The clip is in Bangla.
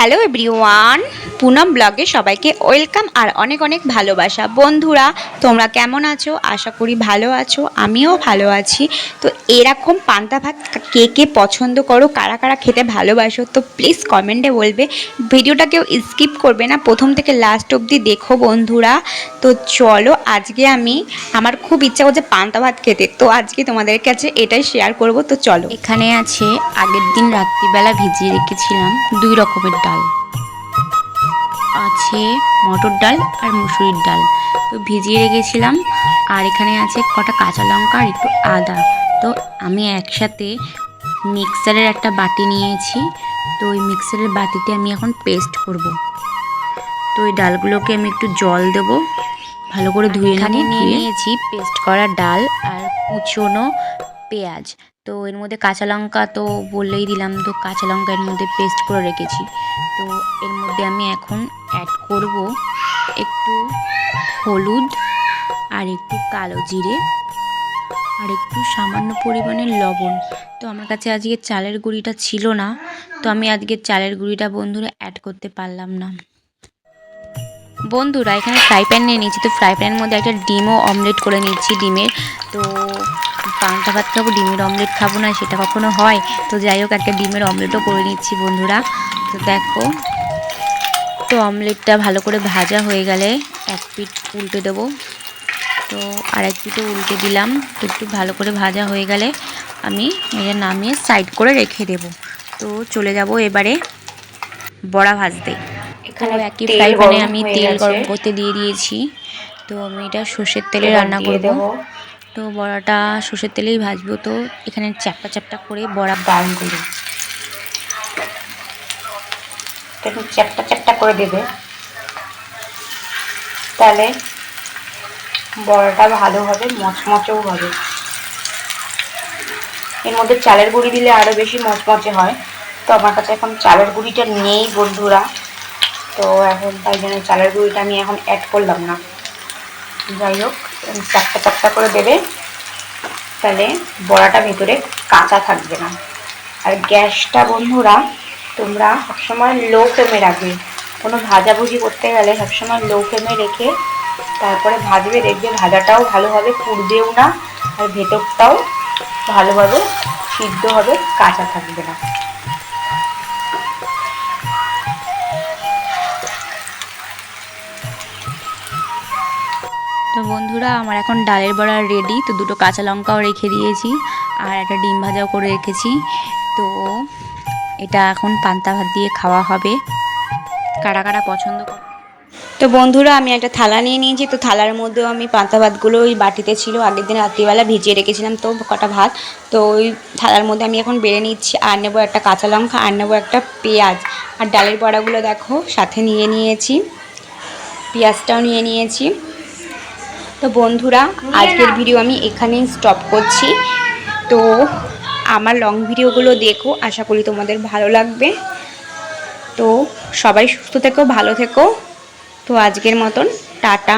হ্যালো এভরিওয়ান, পুনম ব্লগে সবাইকে ওয়েলকাম আর অনেক অনেক ভালোবাসা। বন্ধুরা, তোমরা কেমন আছো? আশা করি ভালো আছো, আমিও ভালো আছি। তো এরকম পান্তা ভাত কে কে পছন্দ করো, কারা কারা খেতে ভালোবাসো, তো প্লিজ কমেন্টে বলবে। ভিডিওটা কেউ স্কিপ করবে না, প্রথম থেকে লাস্ট অবধি দেখো বন্ধুরা। তো চলো, আজকে আমার খুব ইচ্ছা করছে পান্তা ভাত খেতে, তো আজকে তোমাদের কাছে এটাই শেয়ার করব। তো চলো, এখানে আছে আগের দিন রাত্রিবেলা ভিজিয়ে রেখেছিলাম 2 রকমের ডাল, আছে মটর ডাল আর মুসুরির ডাল, তো ভিজিয়ে রেখেছিলাম। আর এখানে আছে কটা কাঁচা লঙ্কা আর একটু আদা। তো আমি একসাথে মিক্সারের একটা বাটি নিয়েছি, তো ওই মিক্সারের বাটিতে আমি এখন পেস্ট করব। তো ওই ডালগুলোকে আমি একটু জল দেবো, ভালো করে ধুয়ে নিয়েছি পেস্ট করা ডাল আর কুচনো পেঁয়াজ। তো এর মধ্যে কাঁচা লঙ্কা তো বললেই দিলাম, তো কাঁচা লঙ্কা এর মধ্যে পেস্ট করে রেখেছি। তো এর মধ্যে আমি এখন অ্যাড করব একটু হলুদ আর একটু কালো জিরে আর একটু সামান্য পরিমাণে লবণ। তো আমার কাছে আজকে চালের গুঁড়িটা ছিল না, তো আমি আজকে চালের গুঁড়িটা বন্ধুরা অ্যাড করতে পারলাম না। বন্ধুরা, এখানে ফ্রাই প্যান নিয়ে নিচ্ছি, তো ফ্রাই প্যানের মধ্যে একটা ডিমও অমলেট করে নিচ্ছি ডিমের। তো পান্তা ভাত খাবো, ডিমের অমলেট খাবো না সেটা কখনো হয়? তো যাই হোক, একটা ডিমের অমলেটও করে নিচ্ছি বন্ধুরা। তো দেখো, তো অমলেটটা ভালো করে ভাজা হয়ে গেলে এক পিঠ উল্টে দেবো, তো আরেক পিঠও উল্টে দিলাম। তো একটু ভালো করে ভাজা হয়ে গেলে আমি এটা নামিয়ে সাইড করে রেখে দেব। তো চলে যাব এবারে বড়া ভাজতে। এখানে একই ফ্রাই প্যানে আমি তেল গরম করতে দিয়ে দিয়েছি, তো আমি এটা সর্ষের তেলে রান্না করব। তো বড়াটা সর্ষের তেলেই ভাজবো। তো এখানে চ্যাপটা চ্যাপটা করে বড়া ডালগুলো একটু চ্যাপটা চ্যাপটা করে দেবে, তাহলে বড়াটা ভালো হবে, মচমচেও হবে। এর মধ্যে চালের গুঁড়ি দিলে আরও বেশি মচমচে হয়, তো আমার কাছে এখন চালের গুঁড়িটা নেই বন্ধুরা, তো এখন তাই জন্য চালের গুঁড়িটা আমি এখন অ্যাড করলাম না। যাই হোক, চাপটা চাপটা করে দেবে, তাহলে বড়াটা ভেতরে কাঁচা থাকবে না। আর গ্যাসটা বন্ধুরা তোমরা সবসময় লো ফ্লেমে রাখবে। কোনো ভাজাভুজি করতে গেলে সবসময় লো ফ্লেমে রেখে তারপরে ভাজবে, দেখবে ভাজাটাও ভালোভাবে পুড়বেও না, আর ভেতরটাও ভালোভাবে সিদ্ধ হবে, কাঁচা থাকবে না। তো বন্ধুরা, আমার এখন ডালের বড়া রেডি। তো দুটো কাঁচা লঙ্কাও রেখে দিয়েছি আর একটা ডিম ভাজাও করে রেখেছি। তো এটা এখন পান্তা ভাত দিয়ে খাওয়া হবে। কারা কারা পছন্দ করে? তো বন্ধুরা, আমি একটা থালা নিয়ে নিয়েছি, তো থালার মধ্যেও আমি পান্তা ভাতগুলো ওই বাটিতে ছিল আগের দিন রাত্রিবেলা ভিজিয়ে রেখেছিলাম, তো কটা ভাত। তো ওই থালার মধ্যে আমি এখন বেড়ে নিচ্ছি, আর নেবো একটা কাঁচা লঙ্কা, আর নেবো একটা পেঁয়াজ। আর ডালের বড়াগুলো দেখো সাথে নিয়ে নিয়েছি, পেঁয়াজটাও নিয়ে নিয়েছি। তো বন্ধুরা, আজকের ভিডিও আমি এখানেই স্টপ করছি। তো আমার লং ভিডিওগুলো দেখো, আশা করি তোমাদের ভালো লাগবে। তো সবাই সুস্থ থেকো, ভালো থেকো। তো আজকের মতন টাটা।